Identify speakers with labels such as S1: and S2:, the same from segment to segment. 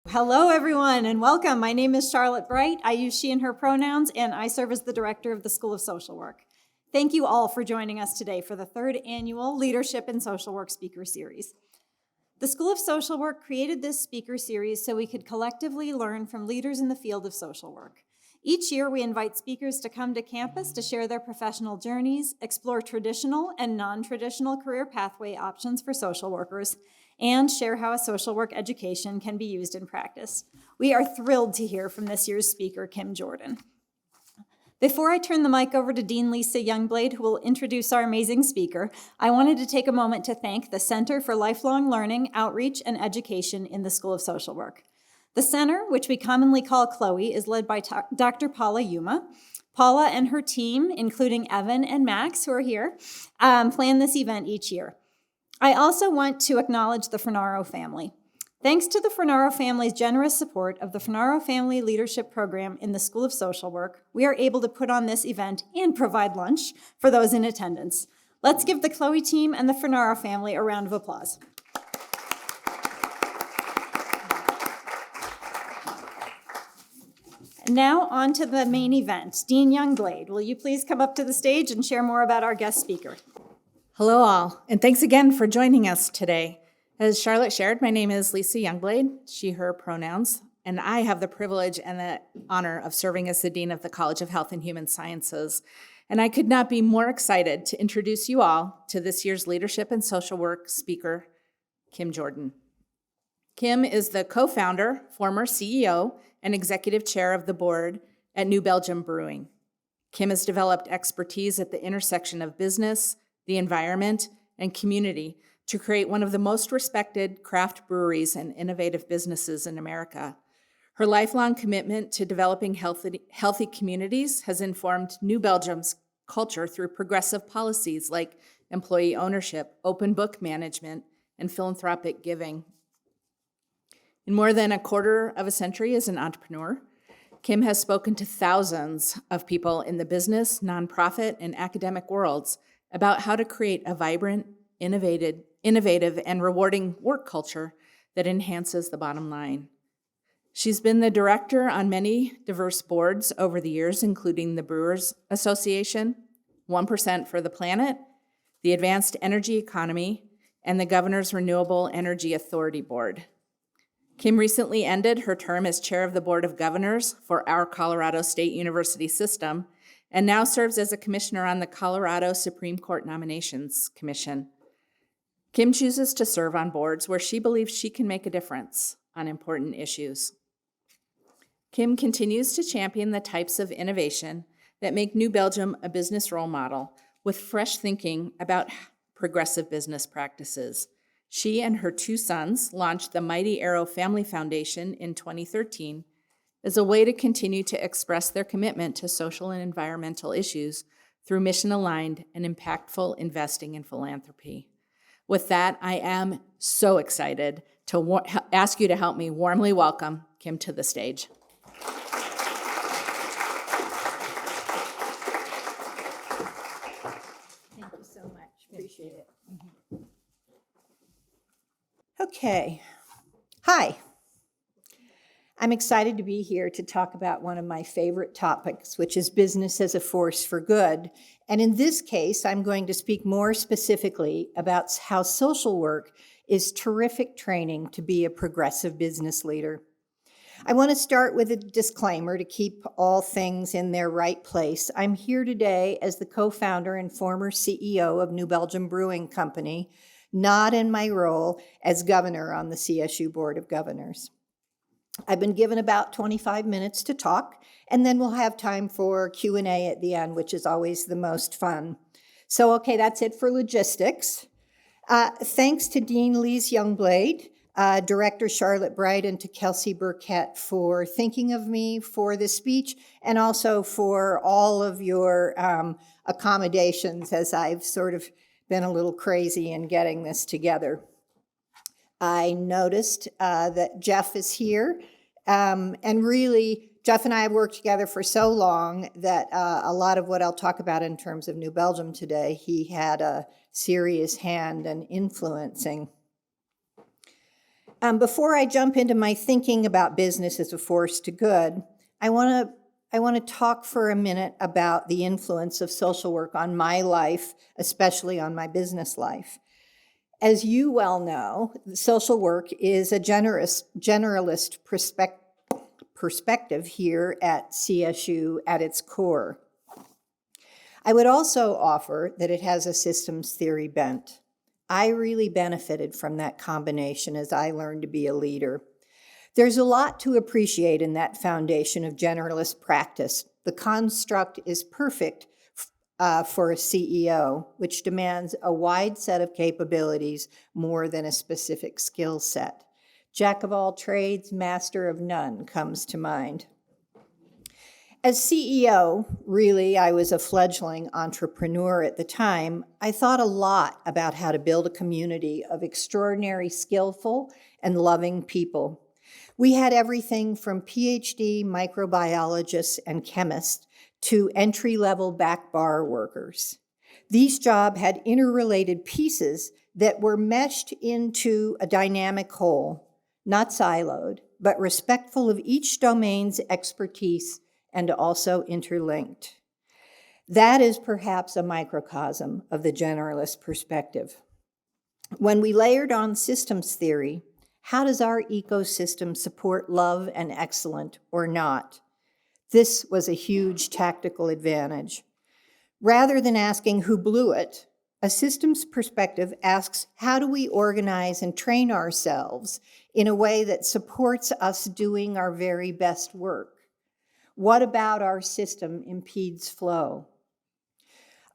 S1: Hello, everyone, and welcome. My name is Charlotte Bright. I use she and her pronouns, and I serve as the director of the School of Social Work. Thank you all for joining us today for the third annual Leadership in Social Work Speaker Series. The School of Social Work created this speaker series so we could collectively learn from leaders in the field of social work. Each year, we invite speakers to come to campus to share their professional journeys, explore traditional and non-traditional career pathway options for social workers, and share how a social work education can be used in practice. We are thrilled to hear from this year's speaker, Kim Jordan. Before I turn the mic over to Dean Lisa Youngblade, who will introduce our amazing speaker, I wanted to take a moment to thank the Center for Lifelong Learning, Outreach, and Education in the School of Social Work. The center, which we commonly call CLOE, is led by Dr. Paula Yuma. Paula and her team, including Evan and Max, who are here, plan this event each year. I also want to acknowledge the Fernaro family. Thanks to the Fernaro family's generous support of the Fernaro Family Leadership Program in the School of Social Work, we are able to put on this event and provide lunch for those in attendance. Let's give the CLOE team and the Fernaro family a round of applause. Now on to the main event. Dean Youngblade, will you please come up to the stage and share more about our guest speaker?
S2: Hello all, and thanks again for joining us today. As Charlotte shared, my name is Lisa Youngblade, she, her pronouns, and I have the privilege and the honor of serving as the Dean of the College of Health and Human Sciences. And I could not be more excited to introduce you all to this year's Leadership and Social Work speaker, Kim Jordan. Kim is the co-founder, former CEO, and executive chair of the board at New Belgium Brewing. Kim has developed expertise at the intersection of business, the environment, and community to create one of the most respected craft breweries and innovative businesses in America. Her lifelong commitment to developing healthy communities has informed New Belgium's culture through progressive policies like employee ownership, open book management, and philanthropic giving. In more than a quarter of a century as an entrepreneur, Kim has spoken to thousands of people in the business, nonprofit, and academic worlds about how to create a vibrant, innovative, and rewarding work culture that enhances the bottom line. She's been the director on many diverse boards over the years, including the Brewers Association, 1% for the Planet, the Advanced Energy Economy, and the Governor's Renewable Energy Authority Board. Kim recently ended her term as chair of the Board of Governors for our Colorado State University system, and now serves as a commissioner on the Colorado Supreme Court Nominations Commission. Kim chooses to serve on boards where she believes she can make a difference on important issues. Kim continues to champion the types of innovation that make New Belgium a business role model with fresh thinking about progressive business practices. She and her two sons launched the Mighty Arrow Family Foundation in 2013 as a way to continue to express their commitment to social and environmental issues through mission-aligned and impactful investing in philanthropy. With that, I am so excited to ask you to help me warmly welcome Kim to the stage.
S1: Thank you so much. Appreciate it.
S3: Okay. Hi. I'm excited to be here to talk about one of my favorite topics, which is business as a force for good. And in this case, I'm going to speak more specifically about how social work is terrific training to be a progressive business leader. I want to start with a disclaimer to keep all things in their right place. I'm here today as the co-founder and former CEO of New Belgium Brewing Company, not in my role as governor on the CSU Board of Governors. I've been given about 25 minutes to talk, and then we'll have time for Q&A at the end, which is always the most fun. So, okay, that's it for logistics. Thanks to Dean Lise Youngblade, Director Charlotte Bright, and to Kelsey Burkett for thinking of me for this speech, and also for all of your accommodations as I've sort of been a little crazy in getting this together. I noticed that Jeff is here, and really, Jeff and I have worked together for so long that a lot of what I'll talk about in terms of New Belgium today, he had a serious hand in influencing. Before I jump into my thinking about business as a force to good, I want to talk for a minute about the influence of social work on my life, especially on my business life. As you well know, social work is a generalist perspective here at CSU at its core. I would also offer that it has a systems theory bent. I really benefited from that combination as I learned to be a leader. There's a lot to appreciate in that foundation of generalist practice. The construct is perfect for a CEO, which demands a wide set of capabilities more than a specific skill set. Jack of all trades, master of none comes to mind. As CEO, really, I was a fledgling entrepreneur at the time. I thought a lot about how to build a community of extraordinary, skillful, and loving people. We had everything from PhD microbiologists and chemists to entry-level back bar workers. These jobs had interrelated pieces that were meshed into a dynamic whole, not siloed, but respectful of each domain's expertise and also interlinked. That is perhaps a microcosm of the generalist perspective. When we layered on systems theory, how does our ecosystem support love and excellence or not? This was a huge tactical advantage. Rather than asking who blew it, a systems perspective asks, how do we organize and train ourselves in a way that supports us doing our very best work? What about our system impedes flow?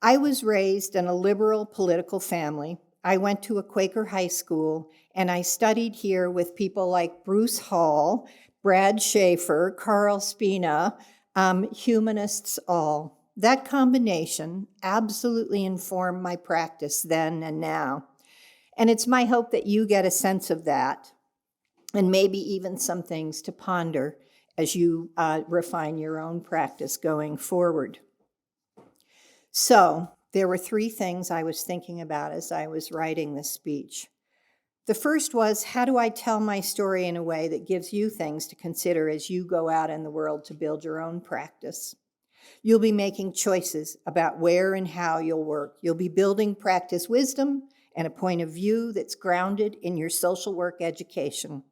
S3: I was raised in a liberal political family. I went to a Quaker high school, and I studied here with people like Bruce Hall, Brad Schaefer, Carl Spina, humanists all. That combination absolutely informed my practice then and now. And it's my hope that you get a sense of that, and maybe even some things to ponder as you refine your own practice going forward. So there were three things I was thinking about as I was writing this speech. The first was, how do I tell my story in a way that gives you things to consider as you go out in the world to build your own practice? You'll be making choices about where and how you'll work. You'll be building practice wisdom and a point of view that's grounded in your social work education.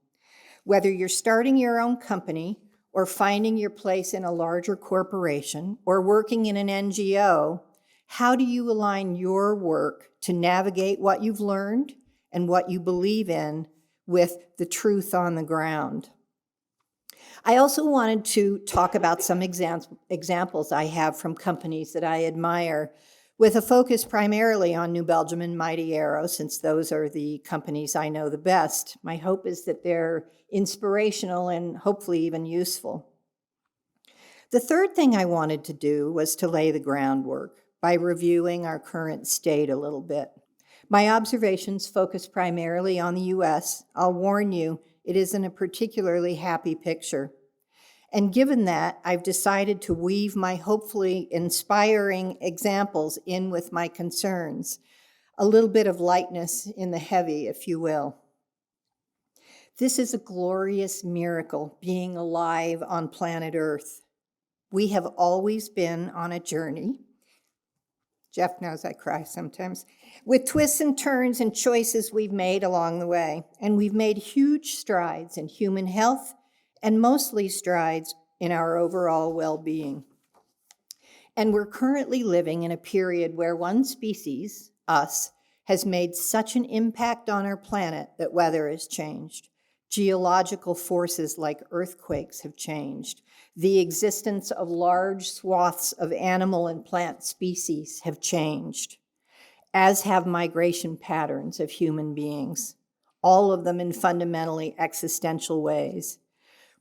S3: Whether you're starting your own company or finding your place in a larger corporation or working in an NGO, how do you align your work to navigate what you've learned and what you believe in with the truth on the ground? I also wanted to talk about some examples I have from companies that I admire, with a focus primarily on New Belgium and Mighty Arrow, since those are the companies I know the best. My hope is that they're inspirational and hopefully even useful. The third thing I wanted to do was to lay the groundwork by reviewing our current state a little bit. My observations focus primarily on the US. I'll warn you, it isn't a particularly happy picture. And given that, I've decided to weave my hopefully inspiring examples in with my concerns, a little bit of lightness in the heavy, if you will. This is a glorious miracle, being alive on planet Earth. We have always been on a journey. Jeff knows I cry sometimes, with twists and turns and choices we've made along the way. And we've made huge strides in human health and mostly strides in our overall well-being. And we're currently living in a period where one species, us, has made such an impact on our planet that weather has changed. Geological forces like earthquakes have changed. The existence of large swaths of animal and plant species have changed, as have migration patterns of human beings, all of them in fundamentally existential ways.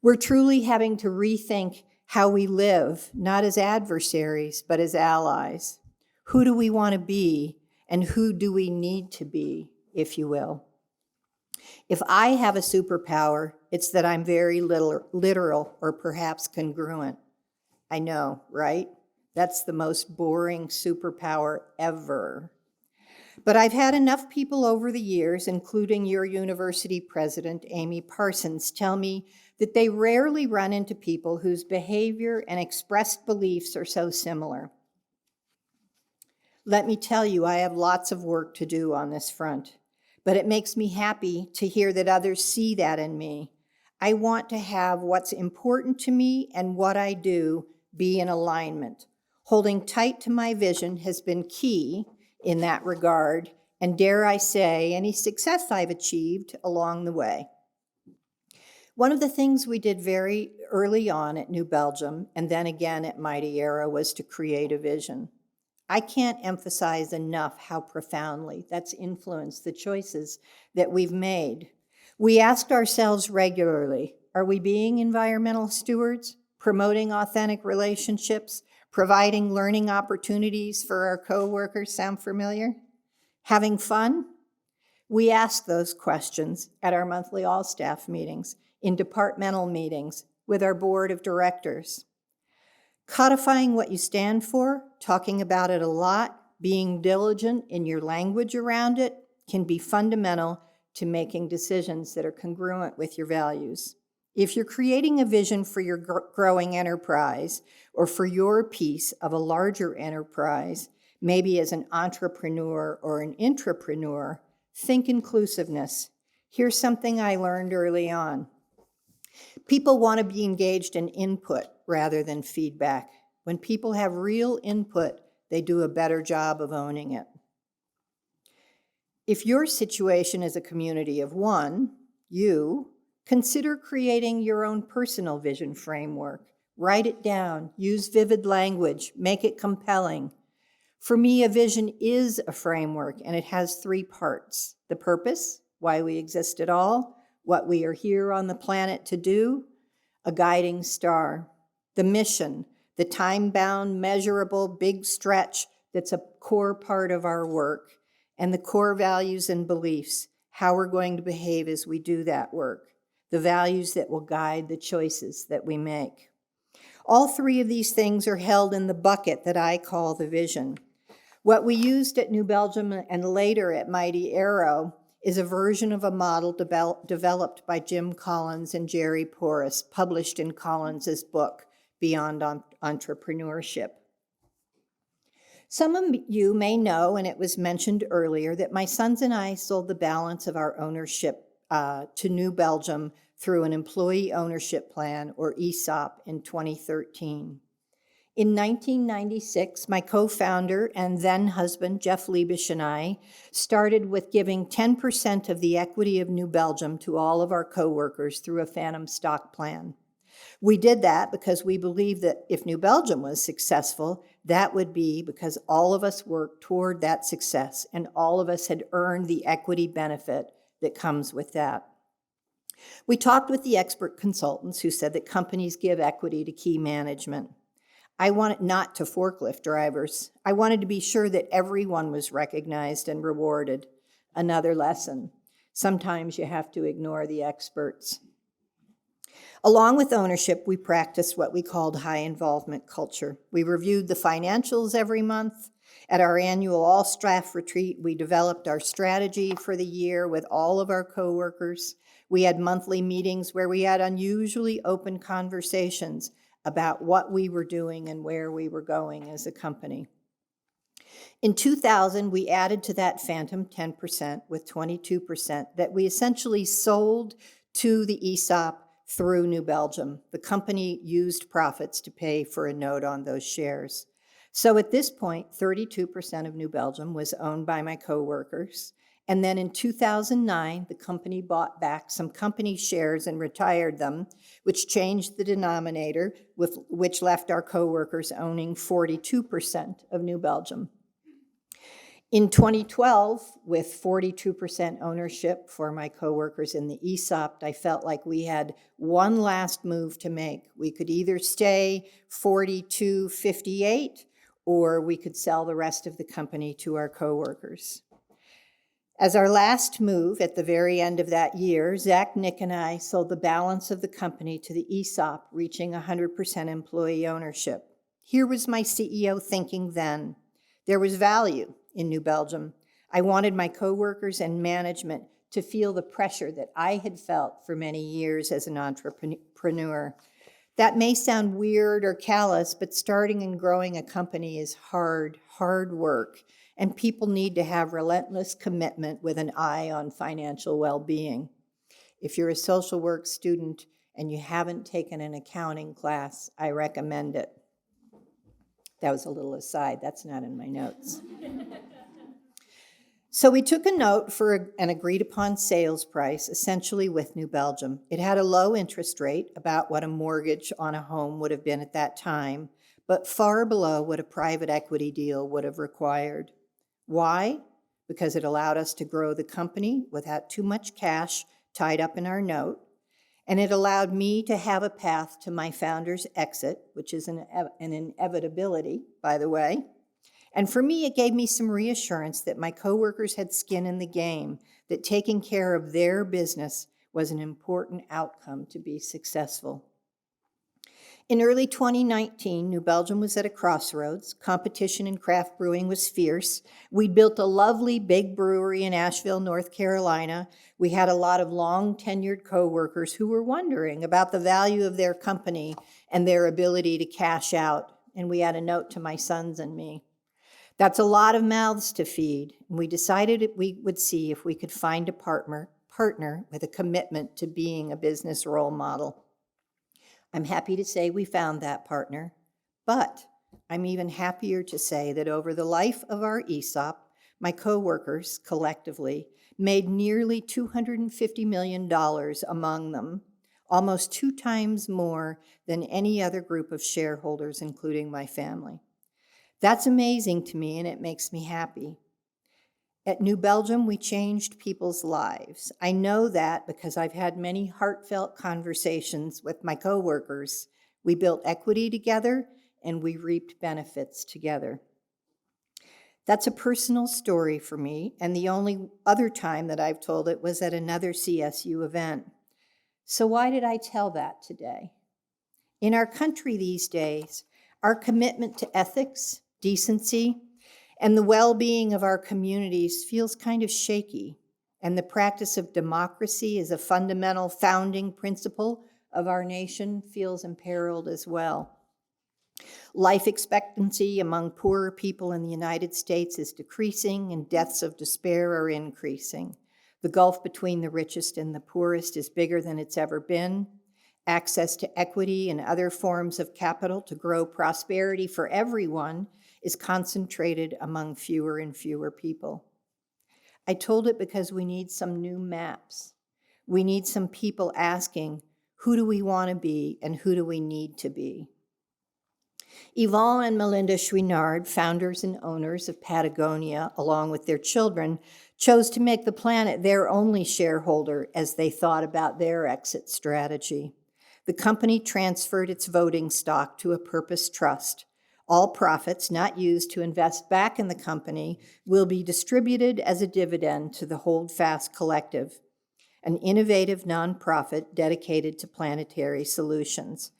S3: We're truly having to rethink how we live, not as adversaries, but as allies. Who do we want to be, and who do we need to be, if you will? If I have a superpower, it's that I'm very literal or perhaps congruent. I know, right? That's the most boring superpower ever. But I've had enough people over the years, including your university president, Amy Parsons, tell me that they rarely run into people whose behavior and expressed beliefs are so similar. Let me tell you, I have lots of work to do on this front, but it makes me happy to hear that others see that in me. I want to have what's important to me and what I do be in alignment. Holding tight to my vision has been key in that regard, and dare I say, any success I've achieved along the way. One of the things we did very early on at New Belgium, and then again at Mighty Arrow, was to create a vision. I can't emphasize enough how profoundly that's influenced the choices that we've made. We asked ourselves regularly, are we being environmental stewards, promoting authentic relationships, providing learning opportunities for our coworkers? Sound familiar? Having fun? We ask those questions at our monthly all-staff meetings, in departmental meetings, with our board of directors. Codifying what you stand for, talking about it a lot, being diligent in your language around it, can be fundamental to making decisions that are congruent with your values. If you're creating a vision for your growing enterprise or for your piece of a larger enterprise, maybe as an entrepreneur or an intrapreneur, think inclusiveness. Here's something I learned early on. People want to be engaged in input rather than feedback. When people have real input, they do a better job of owning it. If your situation is a community of one, you, consider creating your own personal vision framework. Write it down, use vivid language, make it compelling. For me, a vision is a framework, and it has 3 parts: the purpose, why we exist at all, what we are here on the planet to do, a guiding star, the mission, the time-bound, measurable, big stretch that's a core part of our work, and the core values and beliefs, how we're going to behave as we do that work, the values that will guide the choices that we make. All 3 of these things are held in the bucket that I call the vision. What we used at New Belgium and later at Mighty Arrow is a version of a model developed by Jim Collins and Jerry Porras, published in Collins's book, Beyond Entrepreneurship. Some of you may know, and it was mentioned earlier, that my sons and I sold the balance of our ownership to New Belgium through an employee ownership plan, or ESOP, in 2013. In 1996, my co-founder and then husband, Jeff Liebisch, and I started with giving 10% of the equity of New Belgium to all of our coworkers through a phantom stock plan. We did that because we believed that if New Belgium was successful, that would be because all of us worked toward that success and all of us had earned the equity benefit that comes with that. We talked with the expert consultants who said that companies give equity to key management. I wanted not to forklift drivers. I wanted to be sure that everyone was recognized and rewarded. Another lesson. Sometimes you have to ignore the experts. Along with ownership, we practiced what we called high involvement culture. We reviewed the financials every month. At our annual all-staff retreat, we developed our strategy for the year with all of our coworkers. We had monthly meetings where we had unusually open conversations about what we were doing and where we were going as a company. In 2000, we added to that phantom 10% with 22% that we essentially sold to the ESOP through New Belgium. The company used profits to pay for a note on those shares. So at this point, 32% of New Belgium was owned by my coworkers. And then in 2009, the company bought back some company shares and retired them, which changed the denominator, which left our coworkers owning 42% of New Belgium. In 2012, with 42% ownership for my coworkers in the ESOP, I felt like we had one last move to make. We could either stay 42-58, or we could sell the rest of the company to our coworkers. As our last move at the very end of that year, Zach, Nick, and I sold the balance of the company to the ESOP, reaching 100% employee ownership. Here was my CEO thinking then. There was value in New Belgium. I wanted my coworkers and management to feel the pressure that I had felt for many years as an entrepreneur. That may sound weird or callous, but starting and growing a company is hard work, and people need to have relentless commitment with an eye on financial well-being. If you're a social work student and you haven't taken an accounting class, I recommend it. That was a little aside, that's not in my notes. So we took a note for an agreed upon sales price, essentially with New Belgium. It had a low interest rate, about what a mortgage on a home would have been at that time, but far below what a private equity deal would have required. Why? Because it allowed us to grow the company without too much cash tied up in our note, and it allowed me to have a path to my founder's exit, which is an inevitability, by the way. And for me, it gave me some reassurance that my coworkers had skin in the game, that taking care of their business was an important outcome to be successful. In early 2019, New Belgium was at a crossroads. Competition in craft brewing was fierce. We'd built a lovely big brewery in Asheville, North Carolina. We had a lot of long-tenured coworkers who were wondering about the value of their company and their ability to cash out. And we had a note to my sons and me. That's a lot of mouths to feed, and we decided we would see if we could find a partner with a commitment to being a business role model. I'm happy to say we found that partner, but I'm even happier to say that over the life of our ESOP, my coworkers collectively made nearly $250 million among them, almost 2 times more than any other group of shareholders, including my family. That's amazing to me, and it makes me happy. At New Belgium, we changed people's lives. I know that because I've had many heartfelt conversations with my coworkers. We built equity together, and we reaped benefits together. That's a personal story for me, and the only other time that I've told it was at another CSU event. So why did I tell that today? In our country these days, our commitment to ethics, decency, and the well-being of our communities feels kind of shaky, and the practice of democracy as a fundamental founding principle of our nation feels imperiled as well. Life expectancy among poorer people in the United States is decreasing, and deaths of despair are increasing. The gulf between the richest and the poorest is bigger than it's ever been. Access to equity and other forms of capital to grow prosperity for everyone is concentrated among fewer and fewer people. I told it because we need some new maps. We need some people asking, who do we want to be and who do we need to be? Yvon and Melinda Chouinard, founders and owners of Patagonia, along with their children, chose to make the planet their only shareholder as they thought about their exit strategy. The company transferred its voting stock to a purpose trust. All profits not used to invest back in the company will be distributed as a dividend to the Holdfast Collective, an innovative nonprofit dedicated to planetary solutions.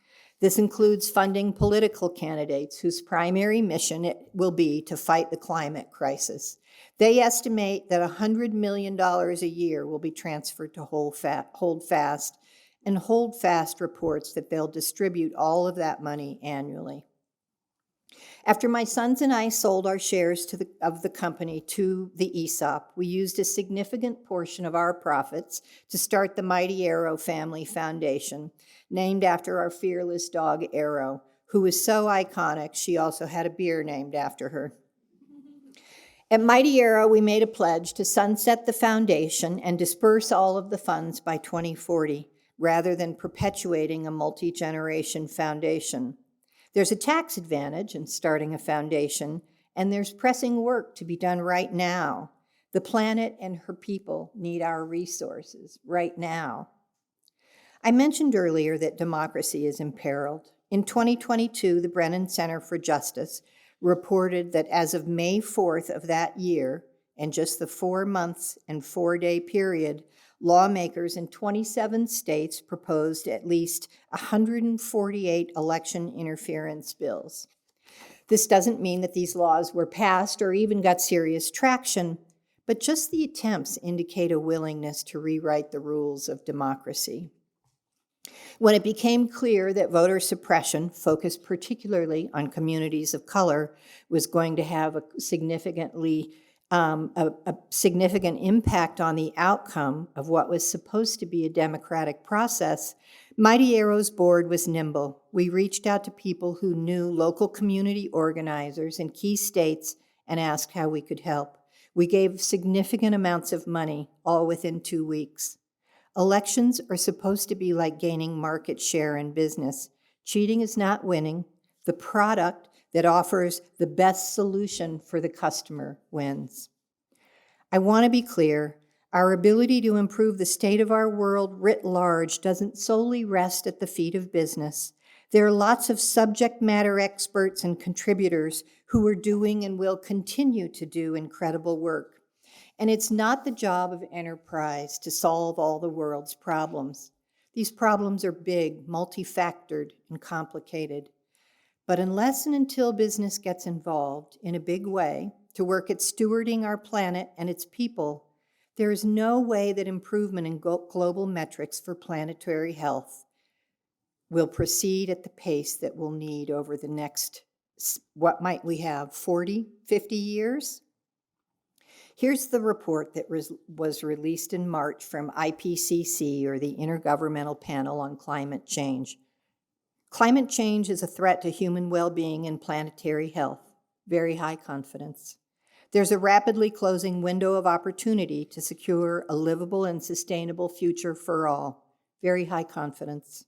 S3: This includes funding political candidates whose primary mission it will be to fight the climate crisis. They estimate that $100 million a year will be transferred to Holdfast, and Holdfast reports that they'll distribute all of that money annually. After my sons and I sold our shares of the company to the ESOP, we used a significant portion of our profits to start the Mighty Arrow Family Foundation, named after our fearless dog Arrow, who was so iconic she also had a beer named after her. At Mighty Arrow, we made a pledge to sunset the foundation and disperse all of the funds by 2040, rather than perpetuating a multi-generation foundation. There's a tax advantage in starting a foundation, and there's pressing work to be done right now. The planet and her people need our resources right now. I mentioned earlier that democracy is imperiled. In 2022, the Brennan Center for Justice reported that as of May 4th of that year, in just the 4 months and 4-day period, lawmakers in 27 states proposed at least 148 election interference bills. This doesn't mean that these laws were passed or even got serious traction, but just the attempts indicate a willingness to rewrite the rules of democracy. When it became clear that voter suppression, focused particularly on communities of color, was going to have a significant impact on the outcome of what was supposed to be a democratic process, Mighty Arrow's board was nimble. We reached out to people who knew local community organizers in key states and asked how we could help. We gave significant amounts of money, all within 2 weeks. Elections are supposed to be like gaining market share in business. Cheating is not winning. The product that offers the best solution for the customer wins. I want to be clear, our ability to improve the state of our world writ large doesn't solely rest at the feet of business. There are lots of subject matter experts and contributors who are doing and will continue to do incredible work. And it's not the job of enterprise to solve all the world's problems. These problems are big, multifactored, and complicated. But unless and until business gets involved in a big way to work at stewarding our planet and its people, there is no way that improvement in global metrics for planetary health will proceed at the pace that we'll need over the next, what might we have, 40, 50 years? Here's the report that was released in March from IPCC, or the Intergovernmental Panel on Climate Change. Climate change is a threat to human well-being and planetary health. Very high confidence. There's a rapidly closing window of opportunity to secure a livable and sustainable future for all. Very high confidence.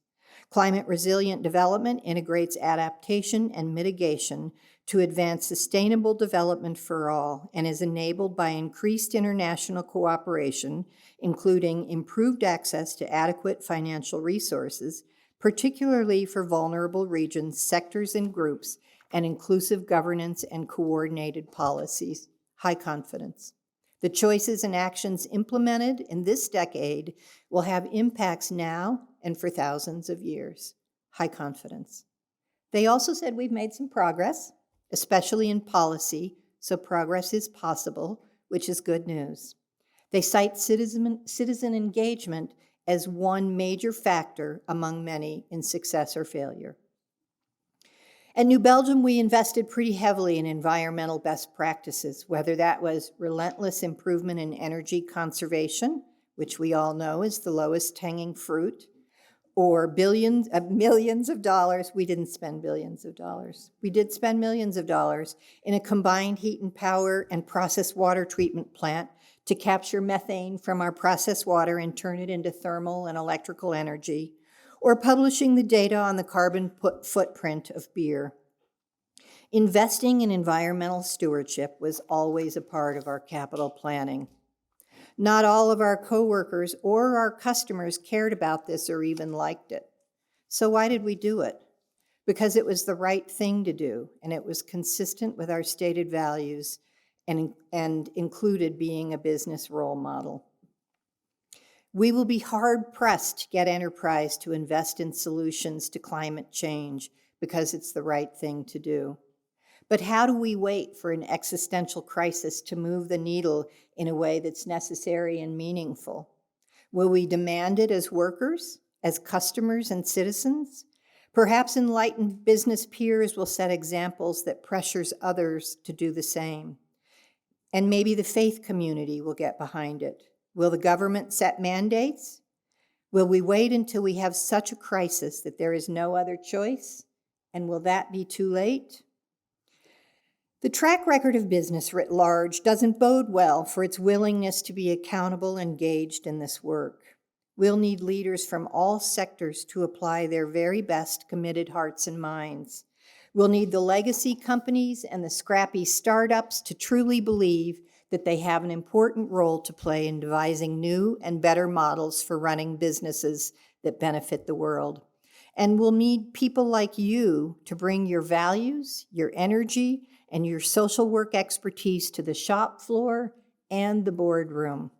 S3: Climate resilient development integrates adaptation and mitigation to advance sustainable development for all and is enabled by increased international cooperation, including improved access to adequate financial resources, particularly for vulnerable regions, sectors, and groups, and inclusive governance and coordinated policies. High confidence. The choices and actions implemented in this decade will have impacts now and for thousands of years. High confidence. They also said we've made some progress, especially in policy, so progress is possible, which is good news. They cite citizen engagement as one major factor among many in success or failure. At New Belgium, we invested pretty heavily in environmental best practices, whether that was relentless improvement in energy conservation, which we all know is the lowest hanging fruit, or millions of dollars. We didn't spend billions of dollars. We did spend millions of dollars in a combined heat and power and process water treatment plant to capture methane from our processed water and turn it into thermal and electrical energy, or publishing the data on the carbon footprint of beer. Investing in environmental stewardship was always a part of our capital planning. Not all of our coworkers or our customers cared about this or even liked it. So why did we do it? Because it was the right thing to do, and it was consistent with our stated values and included being a business role model. We will be hard-pressed to get enterprise to invest in solutions to climate change because it's the right thing to do. But how do we wait for an existential crisis to move the needle in a way that's necessary and meaningful? Will we demand it as workers, as customers and citizens? Perhaps enlightened business peers will set examples that pressures others to do the same. And maybe the faith community will get behind it. Will the government set mandates? Will we wait until we have such a crisis that there is no other choice? And will that be too late? The track record of business writ large doesn't bode well for its willingness to be accountable and engaged in this work. We'll need leaders from all sectors to apply their very best committed hearts and minds. We'll need the legacy companies and the scrappy startups to truly believe that they have an important role to play in devising new and better models for running businesses that benefit the world. And we'll need people like you to bring your values, your energy, and your social work expertise to the shop floor and the boardroom.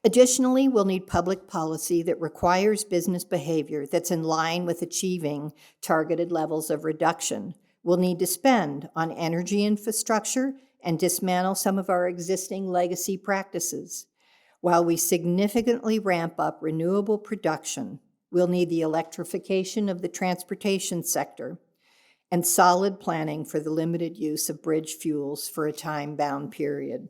S3: Additionally, we'll need public policy that requires business behavior that's in line with achieving targeted levels of reduction. We'll need to spend on energy infrastructure and dismantle some of our existing legacy practices. While we significantly ramp up renewable production, we'll need the electrification of the transportation sector and solid planning for the limited use of bridge fuels for a time-bound period.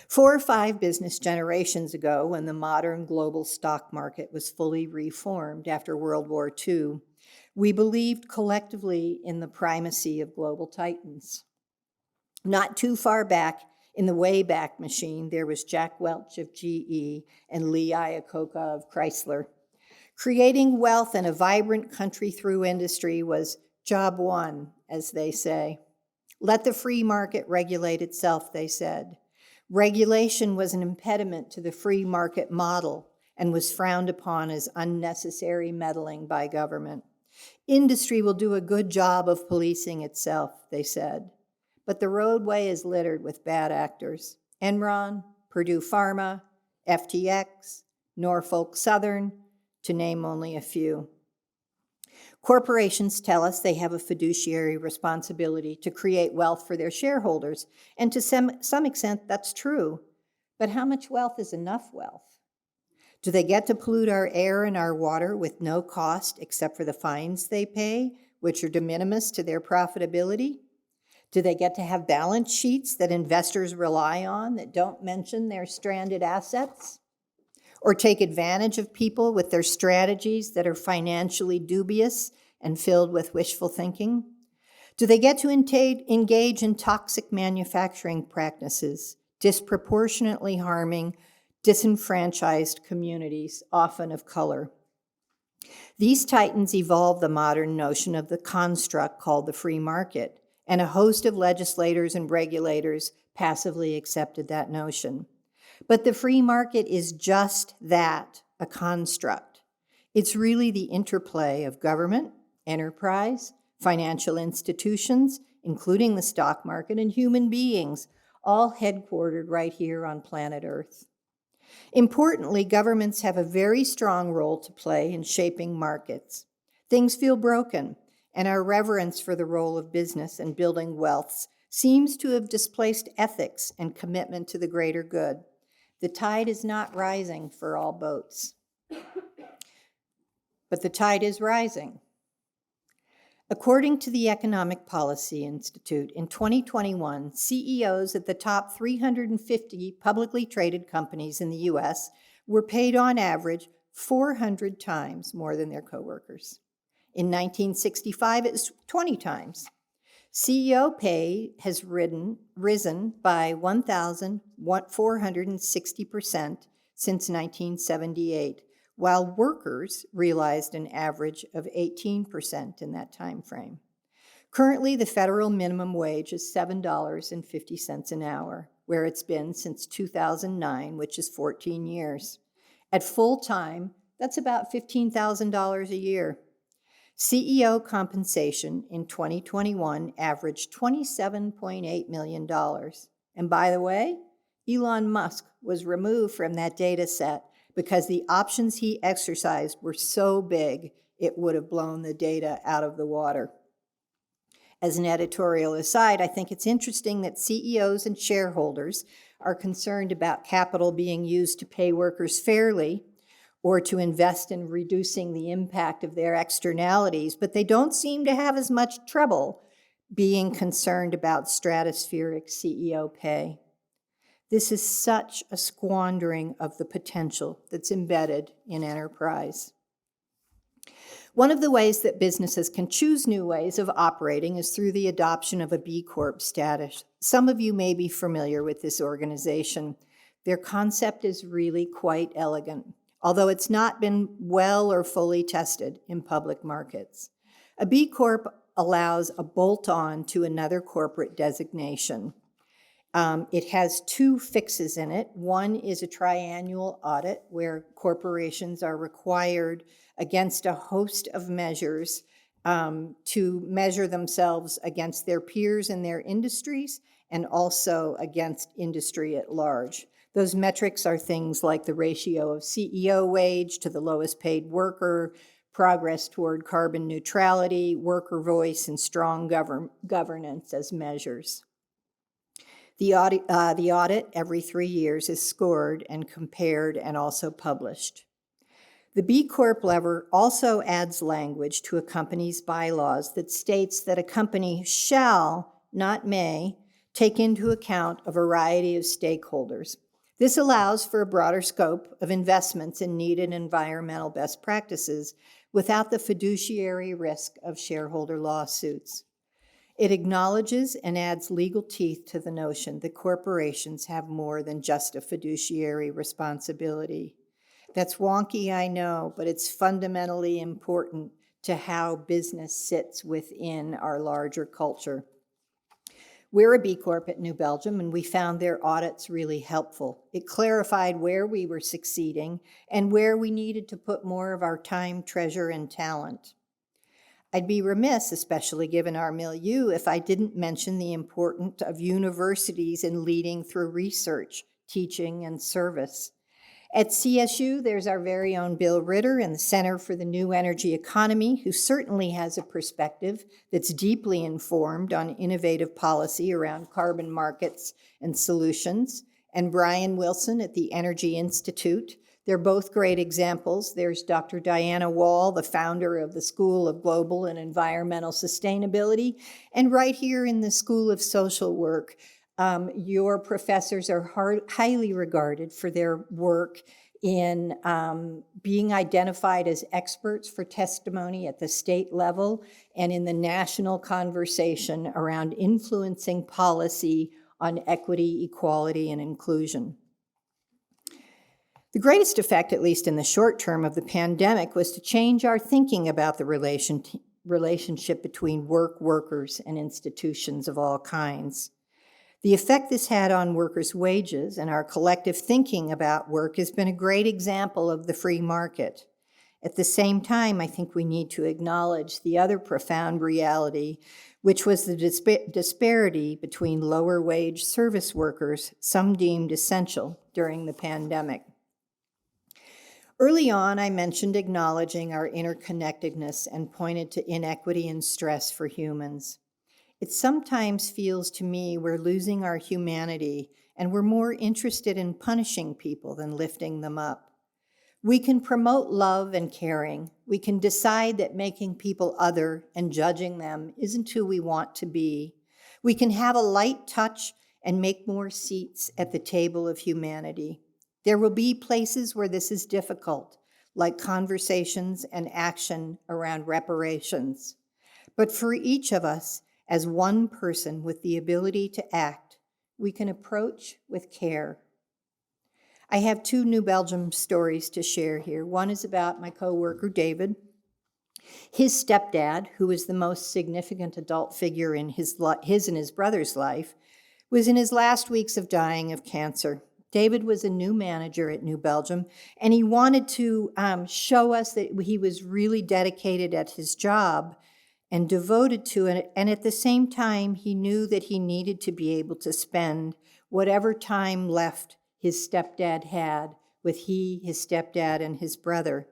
S3: 4 or 5 business generations ago, when the modern global stock market was fully reformed after World War II, we believed collectively in the primacy of global titans. Not too far back in the Wayback Machine, there was Jack Welch of GE and Lee Iacocca of Chrysler. Creating wealth in a vibrant country through industry was job one, as they say. Let the free market regulate itself, they said. Regulation was an impediment to the free market model and was frowned upon as unnecessary meddling by government. Industry will do a good job of policing itself, they said. But the roadway is littered with bad actors. Enron, Purdue Pharma, FTX, Norfolk Southern, to name only a few. Corporations tell us they have a fiduciary responsibility to create wealth for their shareholders, and to some extent that's true. But how much wealth is enough wealth? Do they get to pollute our air and our water with no cost except for the fines they pay, which are de minimis to their profitability? Do they get to have balance sheets that investors rely on that don't mention their stranded assets? Or take advantage of people with their strategies that are financially dubious and filled with wishful thinking? Do they get to engage in toxic manufacturing practices, disproportionately harming disenfranchised communities, often of color? These titans evolved the modern notion of the construct called the free market, and a host of legislators and regulators passively accepted that notion. But the free market is just that, a construct. It's really the interplay of government, enterprise, financial institutions, including the stock market, and human beings, all headquartered right here on planet Earth. Importantly, governments have a very strong role to play in shaping markets. Things feel broken, and our reverence for the role of business and building wealth seems to have displaced ethics and commitment to the greater good. The tide is not rising for all boats, but the tide is rising. According to the Economic Policy Institute, in 2021, CEOs at the top 350 publicly traded companies in the US were paid on average 400 times more than their coworkers. In 1965, it was 20 times. CEO pay has risen by 1,460% since 1978, while workers realized an average of 18% in that time frame. Currently, the federal minimum wage is $7.50 an hour, where it's been since 2009, which is 14 years. At full time, that's about $15,000 a year. CEO compensation in 2021 averaged $27.8 million. And by the way, Elon Musk was removed from that data set because the options he exercised were so big, it would have blown the data out of the water. As an editorial aside, I think it's interesting that CEOs and shareholders are concerned about capital being used to pay workers fairly or to invest in reducing the impact of their externalities, but they don't seem to have as much trouble being concerned about stratospheric CEO pay. This is such a squandering of the potential that's embedded in enterprise. One of the ways that businesses can choose new ways of operating is through the adoption of a B Corp status. Some of you may be familiar with this organization. Their concept is really quite elegant, although it's not been well or fully tested in public markets. A B Corp allows a bolt-on to another corporate designation. It has 2 fixes in it. One is a triannual audit where corporations are required against a host of measures to measure themselves against their peers in their industries and also against industry at large. Those metrics are things like the ratio of CEO wage to the lowest paid worker, progress toward carbon neutrality, worker voice, and strong governance as measures. The audit every 3 years is scored and compared and also published. The B Corp lever also adds language to a company's bylaws that states that a company shall, not may, take into account a variety of stakeholders. This allows for a broader scope of investments in needed environmental best practices without the fiduciary risk of shareholder lawsuits. It acknowledges and adds legal teeth to the notion that corporations have more than just a fiduciary responsibility. That's wonky, I know, but it's fundamentally important to how business sits within our larger culture. We're a B Corp at New Belgium, and we found their audits really helpful. It clarified where we were succeeding and where we needed to put more of our time, treasure, and talent. I'd be remiss, especially given our milieu, if I didn't mention the importance of universities in leading through research, teaching, and service. At CSU, there's our very own Bill Ritter in the Center for the New Energy Economy, who certainly has a perspective that's deeply informed on innovative policy around carbon markets and solutions, and Brian Wilson at the Energy Institute. They're both great examples. There's Dr. Diana Wall, the founder of the School of Global and Environmental Sustainability, and right here in the School of Social Work, your professors are highly regarded for their work in being identified as experts for testimony at the state level and in the national conversation around influencing policy on equity, equality, and inclusion. The greatest effect, at least in the short term, of the pandemic was to change our thinking about the relationship between workers, and institutions of all kinds. The effect this had on workers' wages and our collective thinking about work has been a great example of the free market. At the same time, I think we need to acknowledge the other profound reality, which was the disparity between lower wage service workers, some deemed essential during the pandemic. Early on, I mentioned acknowledging our interconnectedness and pointed to inequity and stress for humans. It sometimes feels to me we're losing our humanity and we're more interested in punishing people than lifting them up. We can promote love and caring. We can decide that making people other and judging them isn't who we want to be. We can have a light touch and make more seats at the table of humanity. There will be places where this is difficult, like conversations and action around reparations. But for each of us, as one person with the ability to act, we can approach with care. I have 2 New Belgium stories to share here. One is about my coworker, David. His stepdad, who was the most significant adult figure in his and his brother's life, was in his last weeks of dying of cancer. David was a new manager at New Belgium, and he wanted to show us that he was really dedicated at his job and devoted to it, and at the same time, he knew that he needed to be able to spend whatever time left his stepdad had with his stepdad, and his brother.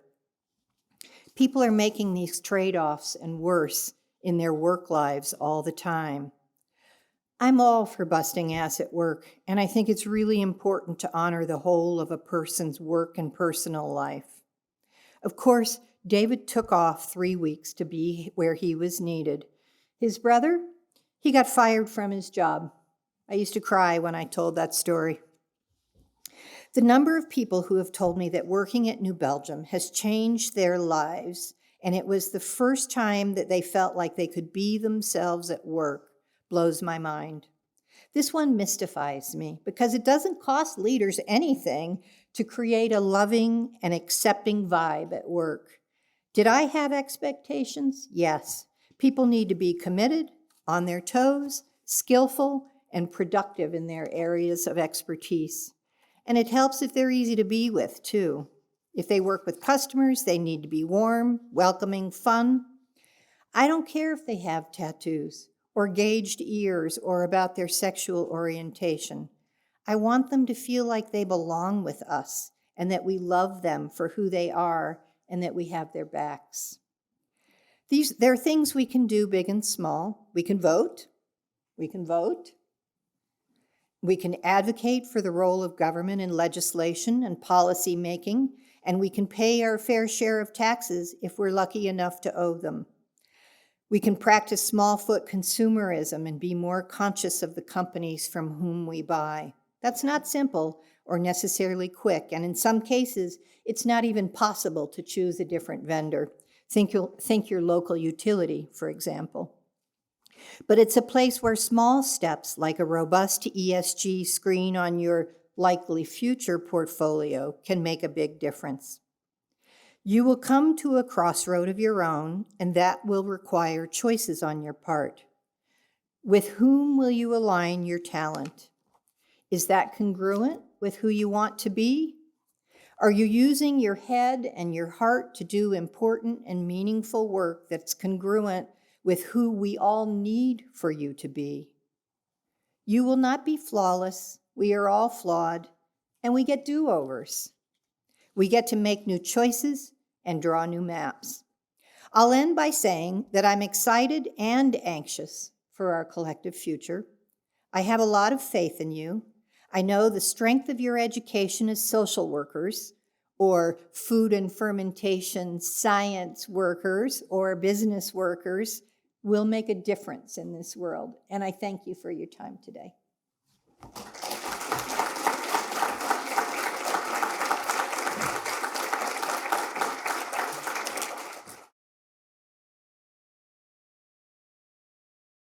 S3: People are making these trade-offs and worse in their work lives all the time. I'm all for busting ass at work, and I think it's really important to honor the whole of a person's work and personal life. Of course, David took off 3 weeks to be where he was needed. His brother, he got fired from his job. I used to cry when I told that story. The number of people who have told me that working at New Belgium has changed their lives, and it was the first time that they felt like they could be themselves at work, blows my mind. This one mystifies me because it doesn't cost leaders anything to create a loving and accepting vibe at work. Did I have expectations? Yes. People need to be committed, on their toes, skillful, and productive in their areas of expertise. And it helps if they're easy to be with, too. If they work with customers, they need to be warm, welcoming, fun. I don't care if they have tattoos or gauged ears or about their sexual orientation. I want them to feel like they belong with us and that we love them for who they are and that we have their backs. There are things we can do big and small. We can vote. We can advocate for the role of government in legislation and policy making, and we can pay our fair share of taxes if we're lucky enough to owe them. We can practice small-foot consumerism and be more conscious of the companies from whom we buy. That's not simple or necessarily quick, and in some cases, it's not even possible to choose a different vendor. Think your local utility, for example. But it's a place where small steps like a robust ESG screen on your likely future portfolio can make a big difference. You will come to a crossroad of your own, and that will require choices on your part. With whom will you align your talent? Is that congruent with who you want to be? Are you using your head and your heart to do important and meaningful work that's congruent with who we all need for you to be? You will not be flawless. We are all flawed, and we get do-overs. We get to make new choices and draw new maps. I'll end by saying that I'm excited and anxious for our collective future. I have a lot of faith in you. I know the strength of your education as social workers, or food and fermentation science workers, or business workers will make a difference in this world. And I thank you for your time today.